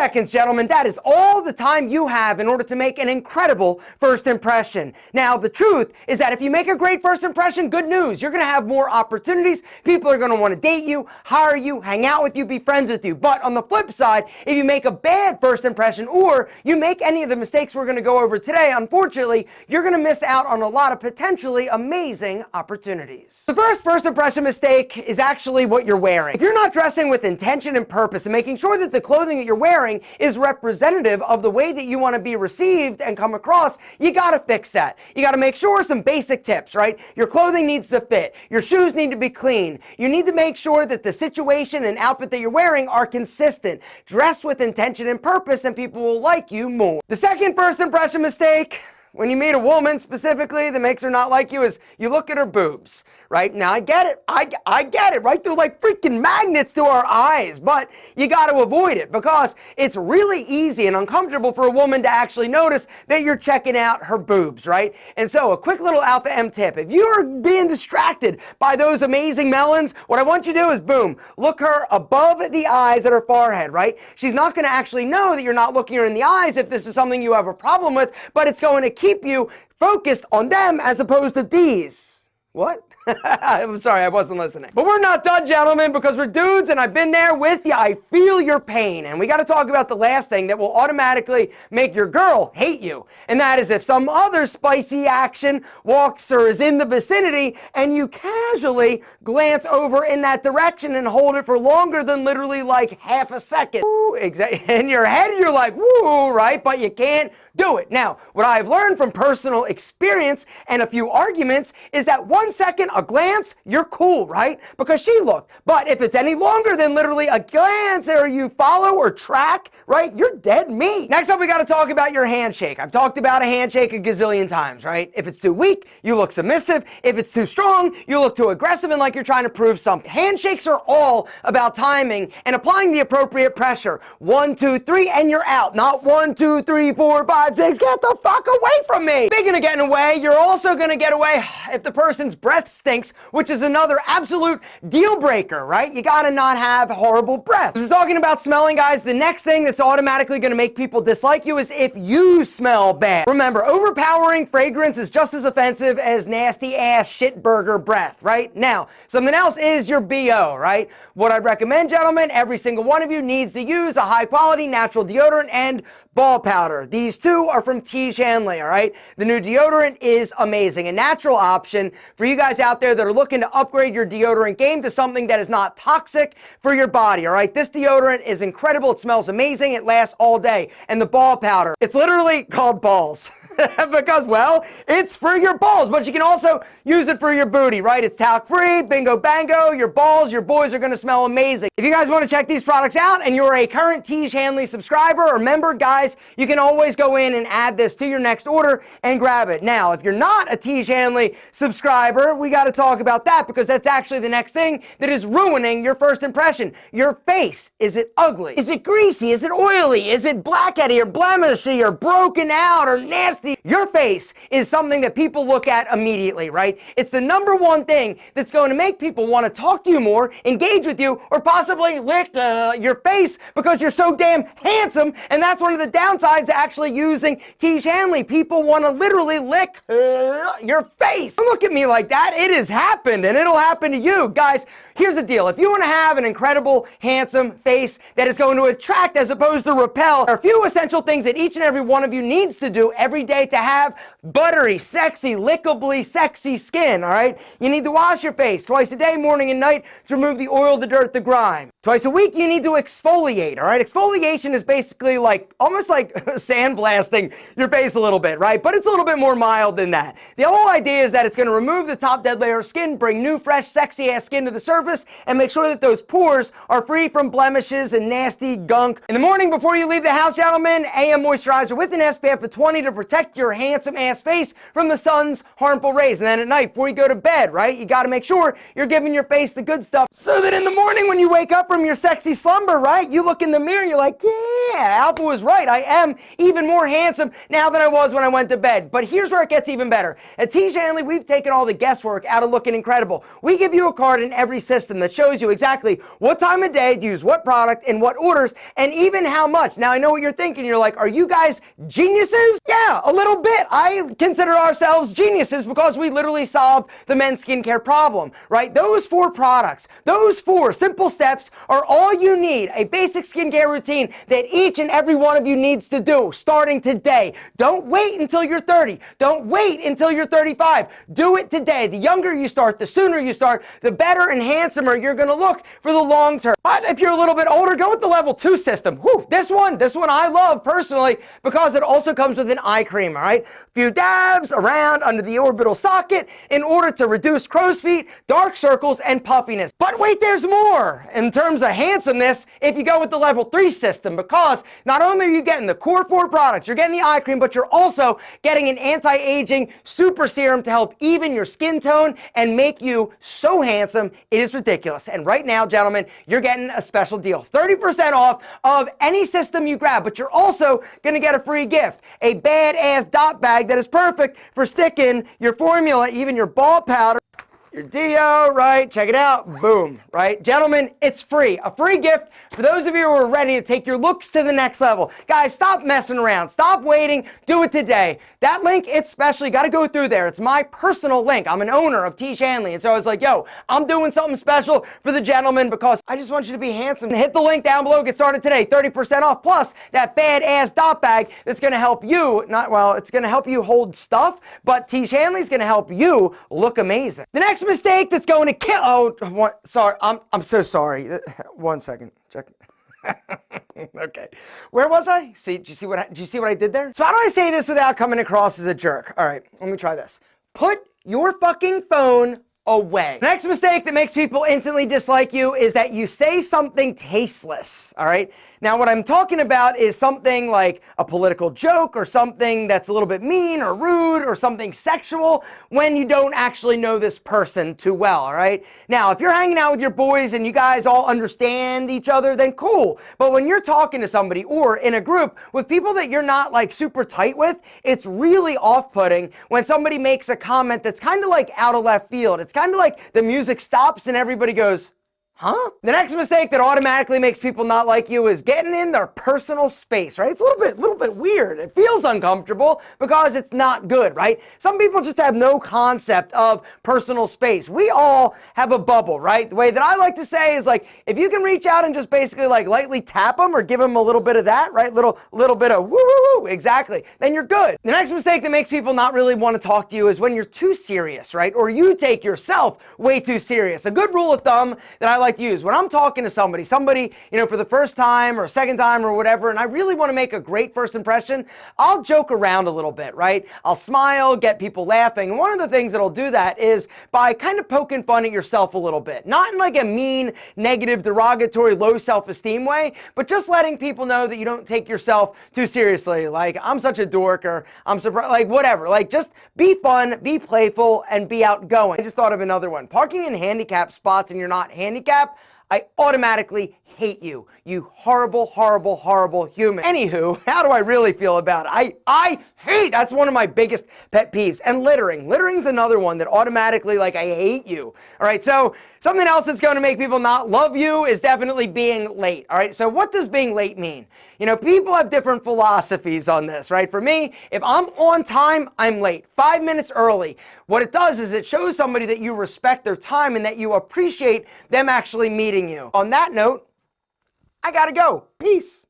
seconds, gentlemen. That is all the time you have in order to make an incredible first impression. Now, the truth is that if you make a great first impression, good news. You're going to have more opportunities. People are going to want to date you, hire you, hang out with you, be friends with you. But on the flip side, if you make a bad first impression or you make any of the mistakes we're going to go over today, unfortunately, you're going to miss out on a lot of potentially amazing opportunities. The first impression mistake is actually what you're wearing. If you're not dressing with intention and purpose and making sure that the clothing that you're wearing is representative of the way that you want to be received and come across, you got to fix that. You got to make sure some basic tips, right? Your clothing needs to fit. Your shoes need to be clean. You need to make sure that the situation and outfit that you're wearing are consistent. Dress with intention and purpose and people will like you more. The second first impression mistake, when you meet a woman specifically that makes her not like you, is you look at her boobs, right? Now I get it. I get it, right? They're like freaking magnets to our eyes, but you got to avoid it because it's really easy and uncomfortable for a woman to actually notice that you're checking out her boobs, right? And so a quick little Alpha M tip. If you are being distracted by those amazing melons, what I want you to do is, boom, look her above the eyes at her forehead, right? She's not going to actually know that you're not looking her in the eyes if this is something you have a problem with, but it's going to keep you focused on them as opposed to these. What? I'm sorry, I wasn't listening. But we're not done, gentlemen, because we're dudes and I've been there with you. I feel your pain. And we got to talk about the last thing that will automatically make your girl hate you. And that is if some other spicy action walks or is in the vicinity and you casually glance over in that direction and hold it for longer than literally like half a second. Woo, in your head, you're like, woo, right? But you can't do it. Now, what I've learned from personal experience and a few arguments is that 1 second, a glance, you're cool, right? Because she looked. But if it's any longer than literally a glance or you follow or track, right, you're dead meat. Next up, we got to talk about your handshake. I've talked about a handshake a gazillion times, right? If it's too weak, you look submissive. If it's too strong, you look too aggressive and like you're trying to prove something. Handshakes are all about timing and applying the appropriate pressure. 1, 2, 3, and you're out. Not 1, 2, 3, 4, 5, 6. Get the fuck away from me. Speaking of getting away, you're also going to get away if the person's breath stinks, which is another absolute deal breaker, right? You got to not have horrible breath. We're talking about smelling, guys. The next thing that's automatically going to make people dislike you is if you smell bad. Remember, overpowering fragrance is just as offensive as nasty ass shit burger breath, right? Now, something else is your BO, right? What I'd recommend, gentlemen, every single one of you needs to use a high quality natural deodorant and ball powder. These two are from Tiege, all right? The new deodorant is amazing. A natural option for you guys out there that are looking to upgrade your deodorant game to something that is not toxic for your body, all right? This deodorant is incredible. It smells amazing. It lasts all day. And the ball powder, it's literally called balls. Because, well, it's for your balls, but you can also use it for your booty, right? It's talc-free, bingo bango, your balls, your boys are going to smell amazing. If you guys want to check these products out and you're a current Tiege Hanley subscriber or member, guys, you can always go in and add this to your next order and grab it. Now, if you're not a Tiege Hanley subscriber, we got to talk about that because that's actually the next thing that is ruining your first impression. Your face. Is it ugly? Is it greasy? Is it oily? Is it blackheady or blemishy or broken out or nasty? Your face is something that people look at immediately, right? It's the number one thing that's going to make people want to talk to you more, engage with you, or possibly lick your face because you're so damn handsome. And that's one of the downsides to actually using Tiege Hanley. People want to literally lick your face. Don't look at me like that. It has happened and it'll happen to you. Guys, here's the deal. If you want to have an incredible, handsome face that is going to attract as opposed to repel, there are a few essential things that each and every one of you needs to do every day to have buttery, sexy, lickably sexy skin, all right? You need to wash your face twice a day, morning and night, to remove the oil, the dirt, the grime. Twice a week, you need to exfoliate, all right? Exfoliation is basically like, almost like sandblasting your face a little bit, right? But it's a little bit more mild than that. The whole idea is that it's going to remove the top dead layer of skin, bring new, fresh, sexy-ass skin to the surface, and make sure that those pores are free from blemishes and nasty gunk. In the morning before you leave the house, gentlemen, AM moisturizer with an SPF of 20 to protect your handsome-ass face from the sun's harmful rays. And then at night, before you go to bed, right, you got to make sure you're giving your face the good stuff so that in the morning when you wake up from your sexy slumber, right, you look in the mirror and you're like, yeah, yeah, Alpha was right. I am even more handsome now than I was when I went to bed. But here's where it gets even better. At Tiege, we've taken all the guesswork out of looking incredible. We give you a card in every system that shows you exactly what time of day to use what product in what orders and even how much. Now, I know what you're thinking. You're like, are you guys geniuses? Yeah, a little bit. I consider ourselves geniuses because we literally solved the men's skincare problem, right? Those 4 products, those 4 simple steps are all you need. A basic skincare routine that each and every one of you needs to do starting today. Don't wait until you're 30. Don't wait until you're 35. Do it today. The younger you start, the sooner you start, the better and handsomer you're going to look for the long term. But if you're a little bit older, go with the level 2 system. Whew, this one I love personally because it also comes with an eye cream, all right? A few dabs around under the orbital socket in order to reduce crow's feet, dark circles, and puffiness. But wait, there's more in terms of handsomeness if you go with the level 3 system, because not only are you getting the core 4 products, you're getting the eye cream, but you're also getting an anti-aging super serum to help even your skin tone and make you so handsome. It is ridiculous. And right now, gentlemen, you're getting a special deal. 30% off of any system you grab, but you're also going to get a free gift. A badass dot bag that is perfect for sticking your formula, even your ball powder, your deo, right? Check it out. Boom, right? Gentlemen, it's free. A free gift for those of you who are ready to take your looks to the next level. Guys, stop messing around. Stop waiting. Do it today. That link, it's special. You got to go through there. It's my personal link. I'm an owner of Tiege. And so I was like, yo, I'm doing something special for the gentlemen because I just want you to be handsome. Hit the link down below. Get started today. 30% off plus that badass dot bag that's going to help you, it's going to help you hold stuff, but Tiege is going to help you look amazing. The next mistake that's going to kill, sorry, I'm so sorry. 1 second, check. Okay, where was I? Did you see what I did there? So how do I say this without coming across as a jerk? All right, let me try this. Put your fucking phone away. The next mistake that makes people instantly dislike you is that you say something tasteless, all right? Now, what I'm talking about is something like a political joke or something that's a little bit mean or rude or something sexual when you don't actually know this person too well, all right? Now, if you're hanging out with your boys and you guys all understand each other, then cool. But when you're talking to somebody or in a group with people that you're not like super tight with, it's really off-putting when somebody makes a comment that's kind of like out of left field. It's kind of like the music stops and everybody goes, huh? The next mistake that automatically makes people not like you is getting in their personal space, right? It's a little bit weird. It feels uncomfortable because it's not good, right? Some people just have no concept of personal space. We all have a bubble, right? The way that I like to say is like, if you can reach out and just basically like lightly tap them or give them a little bit of that, right? Little bit of woo woo woo, exactly. Then you're good. The next mistake that makes people not really want to talk to you is when you're too serious, right? Or you take yourself way too serious. A good rule of thumb that I like to use when I'm talking to somebody, for the first time or second time or whatever, and I really want to make a great first impression, I'll joke around a little bit, right? I'll smile, get people laughing. And one of the things that'll do that is by kind of poking fun at yourself a little bit, not in like a mean, negative, derogatory, low self-esteem way, but just letting people know that you don't take yourself too seriously. Like, I'm such a dork, or I'm surprised, like whatever. Like, just be fun, be playful, and be outgoing. I just thought of another one. Parking in handicapped spots and you're not handicapped, I automatically hate you. You horrible, horrible, horrible human. Anywho, how do I really feel about it? I hate, that's one of my biggest pet peeves. And littering. Littering's another one that automatically, like, I hate you. All right, so something else that's going to make people not love you is definitely being late. All right, so what does being late mean? People have different philosophies on this, right? For me, if I'm on time, I'm late. 5 minutes early. What it does is it shows somebody that you respect their time and that you appreciate them actually meeting you. On that note, I gotta go. Peace.